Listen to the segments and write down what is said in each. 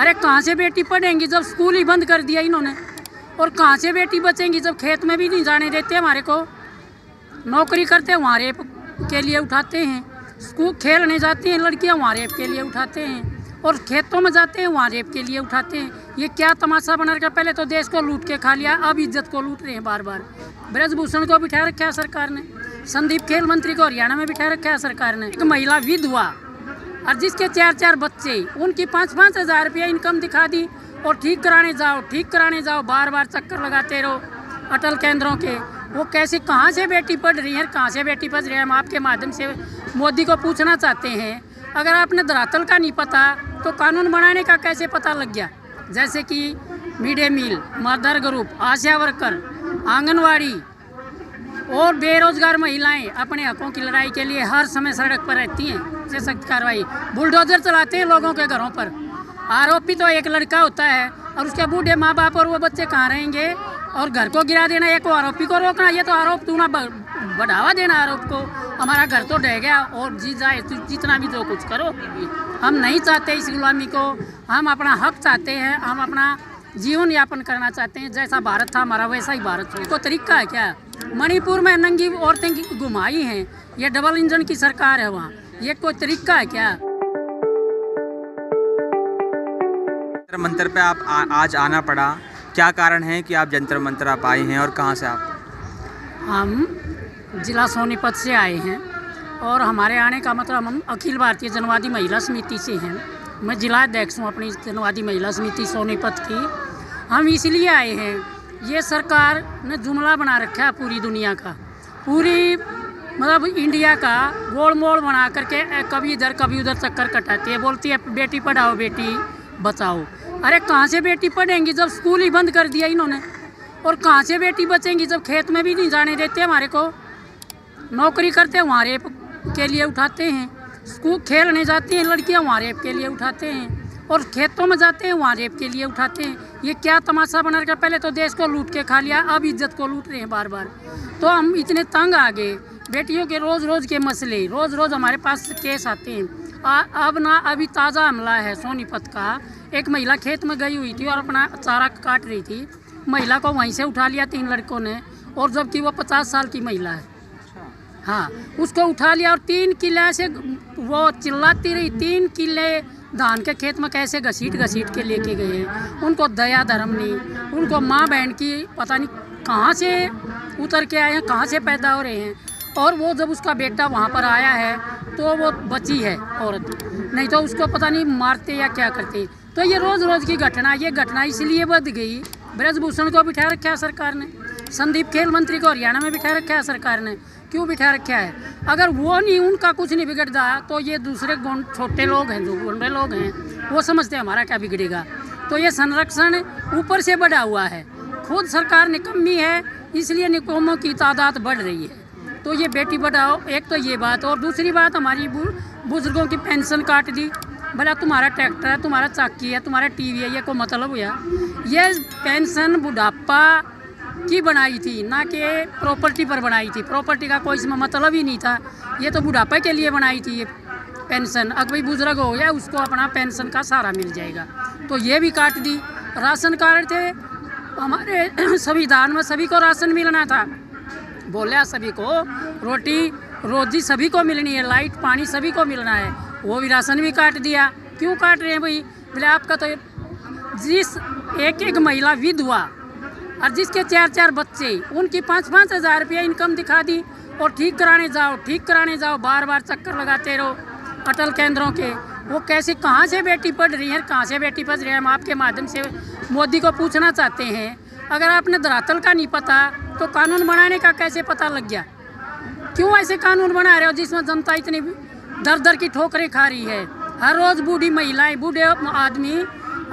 अरे कहाँ से बेटी पढ़ेंगी जब स्कूल ही बंद कर दिया इन्होंने, और कहाँ से बेटी बचेंगी जब खेत में भी नहीं जाने देते हमारे को। नौकरी करते हैं वहाँ रेप के लिए उठाते हैं, स्कूल खेलने जाती हैं लड़कियाँ वहाँ रेप के लिए उठाते हैं, और खेतों में जाते हैं वहाँ रेप के लिए उठाते हैं। ये क्या तमाशा बना रखा, पहले तो देश को लूट के खा लिया, अब इज्जत को लूट रहे हैं बार बार। ब्रजभूषण को बिठा रखा है सरकार ने, संदीप खेल मंत्री को हरियाणा में बिठा रखा है सरकार ने। एक महिला विधवा और जिसके 4 बच्चे, उनकी 5-5 हज़ार रुपया इनकम दिखा दी, और ठीक कराने जाओ बार बार चक्कर लगाते रहो अटल केंद्रों के। वो कैसे कहाँ से बेटी पढ़ रही है, कहाँ से बेटी बच रही है, हम आपके माध्यम से मोदी को पूछना चाहते हैं। अगर आपने धरातल का नहीं पता तो कानून बनाने का कैसे पता लग गया। जैसे कि mid day meal, mother group, ASHA worker, anganwadi और बेरोजगार महिलाएं अपने हकों की लड़ाई के लिए हर समय सड़क पर रहती हैं। से सख्त कार्रवाई, बुलडोजर चलाते हैं लोगों के घरों पर। आरोपी तो एक लड़का होता है और उसके बूढ़े माँ बाप और वो बच्चे कहाँ रहेंगे, और घर को गिरा देना, एक आरोपी को रोकना, ये तो आरोप तू ना बढ़ावा देना आरोप को। हमारा घर तो ढह गया और जी जाए जितना भी जो कुछ करो। हम नहीं चाहते इस गुलामी को, हम अपना हक चाहते हैं, हम अपना जीवन यापन करना चाहते हैं। जैसा भारत था हमारा वैसा ही भारत हो। इसको तरीका है क्या? मणिपुर में नंगी औरतें की घुमाई हैं, ये डबल इंजन की सरकार है वहाँ, ये कोई तरीका है क्या? जंतर मंतर पे आप आज आना पड़ा, क्या कारण है कि आप जंतर मंतर आप आए हैं और कहाँ से आप? हम जिला सोनीपत से आए हैं, और हमारे आने का मतलब हम अखिल भारतीय जनवादी महिला समिति से हैं। मैं जिला अध्यक्ष हूँ अपनी जनवादी महिला समिति सोनीपत की। हम इसलिए आए हैं, ये सरकार ने जुमला बना रखा है पूरी दुनिया का, पूरी मतलब इंडिया का गोल मोड़ बना करके कभी इधर कभी उधर चक्कर कटाती है। बोलती है बेटी पढ़ाओ बेटी बचाओ। अरे कहाँ से बेटी पढ़ेंगी जब स्कूल ही बंद कर दिया इन्होंने, और कहाँ से बेटी बचेंगी जब खेत में भी नहीं जाने देते हमारे को। नौकरी करते हैं वहाँ रेप के लिए उठाते हैं, स्कूल खेलने जाती हैं लड़कियाँ वहाँ रेप के लिए उठाते हैं, और खेतों में जाते हैं वहाँ रेप के लिए उठाते हैं। ये क्या तमाशा बना रखा, पहले तो देश को लूट के खा लिया, अब इज्जत को लूट रहे हैं बार बार। तो हम इतने तंग आ गए, बेटियों के रोज़ के मसले, रोज़ हमारे पास केस आते हैं। अभी ताज़ा हमला है सोनीपत का, एक महिला खेत में गई हुई थी और अपना चारा काट रही थी, महिला को वहीं से उठा लिया 3 लड़कों ने, और जबकि वो 50 साल की महिला है। हाँ, उसको उठा लिया और 3 किले से वो चिल्लाती रही, 3 किले धान के खेत में कैसे घसीट के लेके गए। उनको दया धर्म नहीं, उनको माँ बहन की पता नहीं कहाँ से उतर के आए हैं, कहाँ से पैदा हो रहे हैं। और वो जब उसका बेटा वहाँ पर आया है तो वो बची है औरत, नहीं तो उसको पता नहीं मारते या क्या करते। तो ये रोज़ की घटना, ये घटना इसलिए बढ़ गई। ब्रजभूषण को बिठा रखा है सरकार ने, संदीप खेल मंत्री को हरियाणा में बिठा रखा है सरकार ने। क्यों बिठा रखा है? अगर वो नहीं, उनका कुछ नहीं बिगड़ता तो ये दूसरे छोटे लोग हैं, जो गुंडे लोग हैं, वो समझते हैं हमारा क्या बिगड़ेगा। तो ये संरक्षण ऊपर से बढ़ा हुआ है, खुद सरकार निकम्मी है, इसलिए निकम्मों की तादाद बढ़ रही है। तो ये बेटी बढ़ाओ, एक तो ये बात, और दूसरी बात हमारी बुजुर्गों की पेंशन काट दी। भला तुम्हारा ट्रैक्टर है, तुम्हारा चाकी है, तुम्हारा टीवी है, ये को मतलब हुआ? ये पेंशन बुढ़ापा की बनाई थी, ना कि प्रॉपर्टी पर बनाई थी। प्रॉपर्टी का कोई इसमें मतलब ही नहीं था, ये तो बुढ़ापे के लिए बनाई थी ये पेंशन। अगर कोई बुजुर्ग हो गया उसको अपना पेंशन का सहारा मिल जाएगा, तो ये भी काट दी। राशन कार्ड थे हमारे संविधान में, सभी को राशन मिलना था, बोला सभी को रोटी रोजी सभी को मिलनी है, लाइट पानी सभी को मिलना है, वो भी राशन भी काट दिया। क्यों काट रहे हैं भाई? बोले आपका तो जिस एक महिला विधवा और जिसके 4 बच्चे, उनकी 5-5 हज़ार रुपया इनकम दिखा दी, और ठीक कराने जाओ बार बार चक्कर लगाते रहो अटल केंद्रों के। वो कैसे कहाँ से बेटी पढ़ रही है, कहाँ से बेटी बच रही है, हम आपके माध्यम से मोदी को पूछना चाहते हैं। अगर आपने धरातल का नहीं पता तो कानून बनाने का कैसे पता लग गया? क्यों ऐसे कानून बना रहे हो जिसमें जनता इतनी दर की ठोकरें खा रही है? हर रोज़ बूढ़ी महिलाएं, बूढ़े आदमी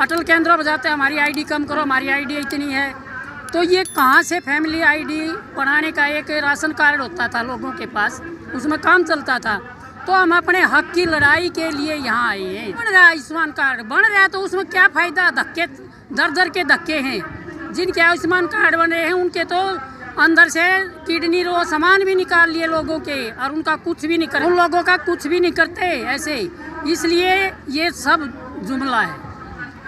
अटल केंद्र पर जाते हैं, हमारी आईडी कम करो, हमारी आईडी इतनी है। तो ये कहाँ से फैमिली आईडी बनाने का एक राशन कार्ड होता था लोगों के पास, उसमें काम चलता था। तो हम अपने हक की लड़ाई के लिए यहाँ आए हैं। बन रहा आयुष्मान कार्ड, बन रहा है तो उसमें क्या फ़ायदा? धक्के दर के धक्के हैं। जिनके आयुष्मान कार्ड बन रहे हैं उनके तो अंदर से किडनी रो सामान भी निकाल लिए लोगों के, और उनका कुछ भी नहीं करते, उन लोगों का कुछ भी नहीं करते ऐसे। इसलिए ये सब जुमला है,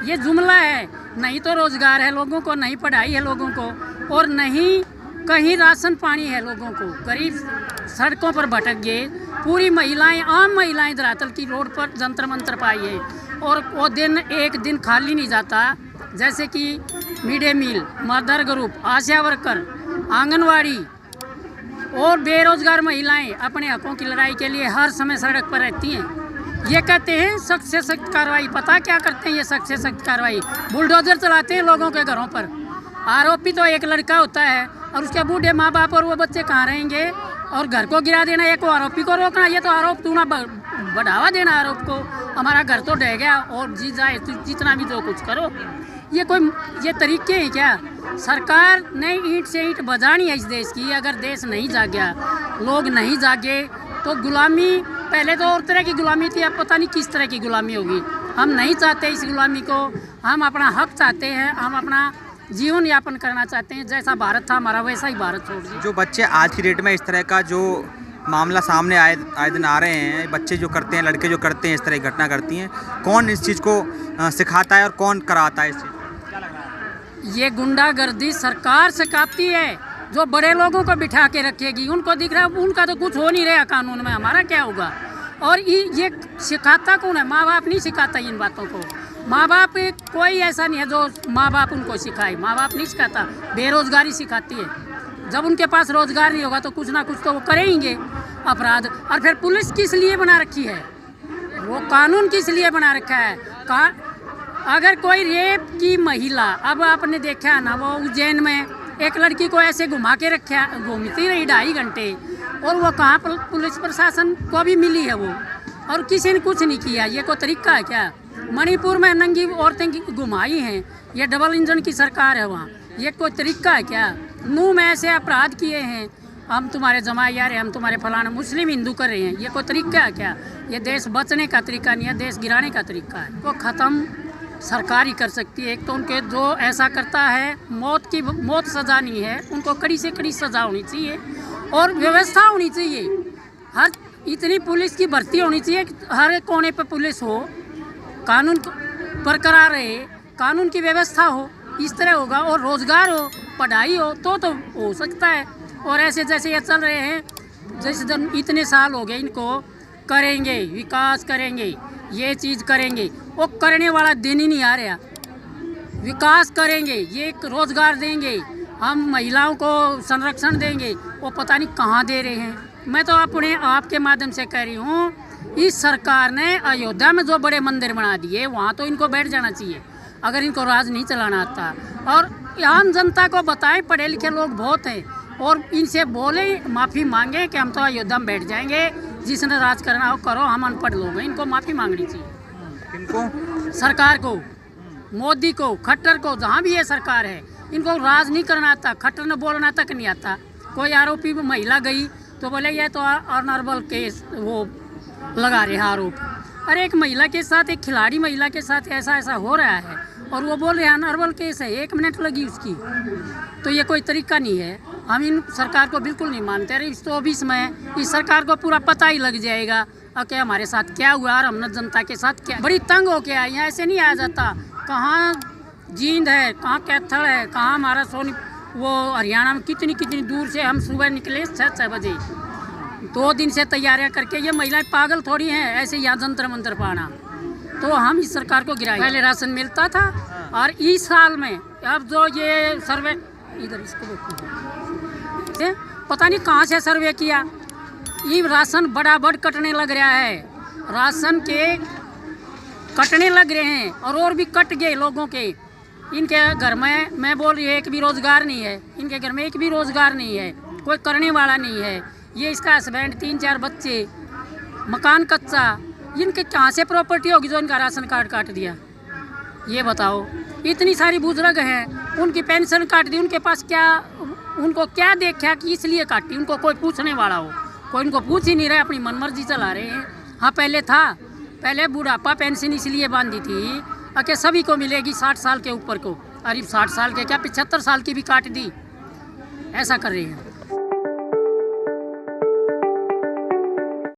ये जुमला है। नहीं तो रोज़गार है लोगों को, नहीं पढ़ाई है लोगों को, और नहीं कहीं राशन पानी है लोगों को। गरीब सड़कों पर भटक गए। पूरी महिलाएं, आम महिलाएं धरातल की रोड पर जंतर मंतर पाई है, और वो दिन एक दिन खाली नहीं जाता। जैसे कि mid day meal, mother group, ASHA worker, anganwadi और बेरोजगार महिलाएं अपने हकों की लड़ाई के लिए हर समय सड़क पर रहती हैं। ये कहते हैं सख्त से सख्त कार्रवाई। पता क्या करते हैं ये सख्त से सख्त कार्रवाई? बुलडोजर चलाते हैं लोगों के घरों पर। आरोपी तो एक लड़का होता है, और उसके बूढ़े माँ बाप और वो बच्चे कहाँ रहेंगे? और घर को गिरा देना, ये को आरोपी को रोकना, ये तो आरोप तू ना बढ़ावा देना आरोप को। हमारा घर तो ढह गया और जी जाए जितना भी जो कुछ करो। ये तरीके हैं क्या? सरकार ने ईंट से ईंट बजानी है इस देश की। अगर देश नहीं जागा, लोग नहीं जागे, तो गुलामी, पहले तो और तरह की गुलामी थी, अब पता नहीं किस तरह की गुलामी होगी। हम नहीं चाहते इस गुलामी को। हम अपना हक चाहते हैं, हम अपना जीवन यापन करना चाहते हैं। जैसा भारत था हमारा, वैसा ही भारत छोड़ दीजिए। जो बच्चे आज की डेट में इस तरह का जो मामला सामने आए दिन आ रहे हैं, बच्चे जो करते हैं, लड़के जो करते हैं, इस तरह की घटना करती हैं, कौन इस चीज़ को सिखाता है और कौन कराता है इस चीज़? ये गुंडागर्दी सरकार सिखाती है, जो बड़े लोगों को बिठा के रखेगी। उनको दिख रहा है उनका तो कुछ हो नहीं रहा कानून में, हमारा क्या होगा? और ये सिखाता कौन है? माँ बाप नहीं सिखाता इन बातों को। माँ बाप कोई ऐसा नहीं है जो माँ बाप उनको सिखाए। माँ बाप नहीं सिखाता, बेरोजगारी सिखाती है। जब उनके पास रोजगार नहीं होगा तो कुछ ना कुछ तो वो करेंगे अपराध। और फिर पुलिस किस लिए बना रखी है? वो कानून किस लिए बना रखा है? अगर कोई रेप की महिला, अब आपने देखा ना, वो उज्जैन में एक लड़की को ऐसे घुमा के रखा, घूमती रही 2.5 घंटे, और वो कहाँ पुलिस प्रशासन को भी मिली है वो, और किसी ने कुछ नहीं किया। ये कोई तरीका है क्या? मणिपुर में नंगी औरतें घुमाई हैं, ये डबल इंजन की सरकार है वहाँ। ये कोई तरीका है क्या? नूह में ऐसे अपराध किए हैं, हम तुम्हारे जमाई यार हैं, हम तुम्हारे फलाना, मुस्लिम हिंदू कर रहे हैं। ये कोई तरीका है क्या? ये देश बचने का तरीका नहीं है, देश गिराने का तरीका है। वो ख़त्म सरकार ही कर सकती है। एक तो उनके जो ऐसा करता है, मौत सज़ा नहीं है, उनको कड़ी से कड़ी सज़ा होनी चाहिए, और व्यवस्था होनी चाहिए। हर इतनी पुलिस की भर्ती होनी चाहिए कि हर एक कोने पर पुलिस हो, कानून बरकरार रहे, कानून की व्यवस्था हो, इस तरह होगा। और रोज़गार हो, पढ़ाई हो, तो हो सकता है। और ऐसे जैसे ये चल रहे हैं, जैसे इतने साल हो गए इनको, करेंगे विकास करेंगे, ये चीज़ करेंगे, वो करने वाला दिन ही नहीं आ रहा। विकास करेंगे, ये रोज़गार देंगे, हम महिलाओं को संरक्षण देंगे, वो पता नहीं कहाँ दे रहे हैं। मैं तो अपने आपके माध्यम से कह रही हूँ, इस सरकार ने अयोध्या में जो बड़े मंदिर बना दिए, वहाँ तो इनको बैठ जाना चाहिए अगर इनको राज नहीं चलाना आता। और आम जनता को बताएं, पढ़े लिखे लोग बहुत हैं, और इनसे बोले, माफ़ी मांगे कि हम तो अयोध्या में बैठ जाएंगे, जिसने राज करना हो करो, हम अनपढ़ लोग हैं। इनको माफ़ी मांगनी चाहिए। किनको? सरकार को, मोदी को, खट्टर को, जहाँ भी ये सरकार है, इनको राज नहीं करना आता। खट्टर ने बोलना तक नहीं आता। कोई आरोपी महिला गई तो बोले ये तो ऑनरेबल केस वो लगा रहे हैं आरोप। अरे एक महिला के साथ, एक खिलाड़ी महिला के साथ ऐसा हो रहा है, और वो बोल रहे हैं ऑनरेबल केस है, 1 मिनट लगी उसकी। तो ये कोई तरीका नहीं है। हम इन सरकार को बिल्कुल नहीं मानते। अरे 24 में इस सरकार को पूरा पता ही लग जाएगा कि हमारे साथ क्या हुआ और हमने जनता के साथ क्या। बड़ी तंग होके आई हैं, ऐसे नहीं आया जाता। कहाँ जींद है, कहाँ कैथल है, कहाँ हमारा वो हरियाणा में कितनी दूर से हम सुबह निकले 6 बजे, 2 दिन से तैयारियां करके। ये महिलाएं पागल थोड़ी हैं ऐसे यहाँ जंतर मंतर पाना। तो हम इस सरकार को गिराएं। पहले राशन मिलता था, और इस साल में अब जो ये सर्वे, इधर इसको पता नहीं कहाँ से सर्वे किया, ये राशन बराबर कटने लग रहा है। राशन के कटने लग रहे हैं, और भी कट गए लोगों के। इनके घर में, मैं बोल रही हूँ, एक भी रोज़गार नहीं है। इनके घर में एक भी रोज़गार नहीं है, कोई करने वाला नहीं है। ये इसका हस्बैंड, 3-4 बच्चे, मकान कच्चा, इनके कहाँ से प्रॉपर्टी होगी जो इनका राशन कार्ड काट दिया? ये बताओ। इतनी सारी बुजुर्ग हैं, उनकी पेंशन काट दी, उनके पास क्या, उनको क्या देखा कि इसलिए काटी? उनको कोई पूछने वाला हो? कोई इनको पूछ ही नहीं रहा, अपनी मनमर्जी चला रहे हैं। हाँ पहले था, पहले बुढ़ापा पेंशन इसलिए बांधी थी कि सभी को मिलेगी 60 साल के ऊपर को। अरे 60 साल के क्या, 75 साल की भी काट दी। ऐसा कर रहे हैं।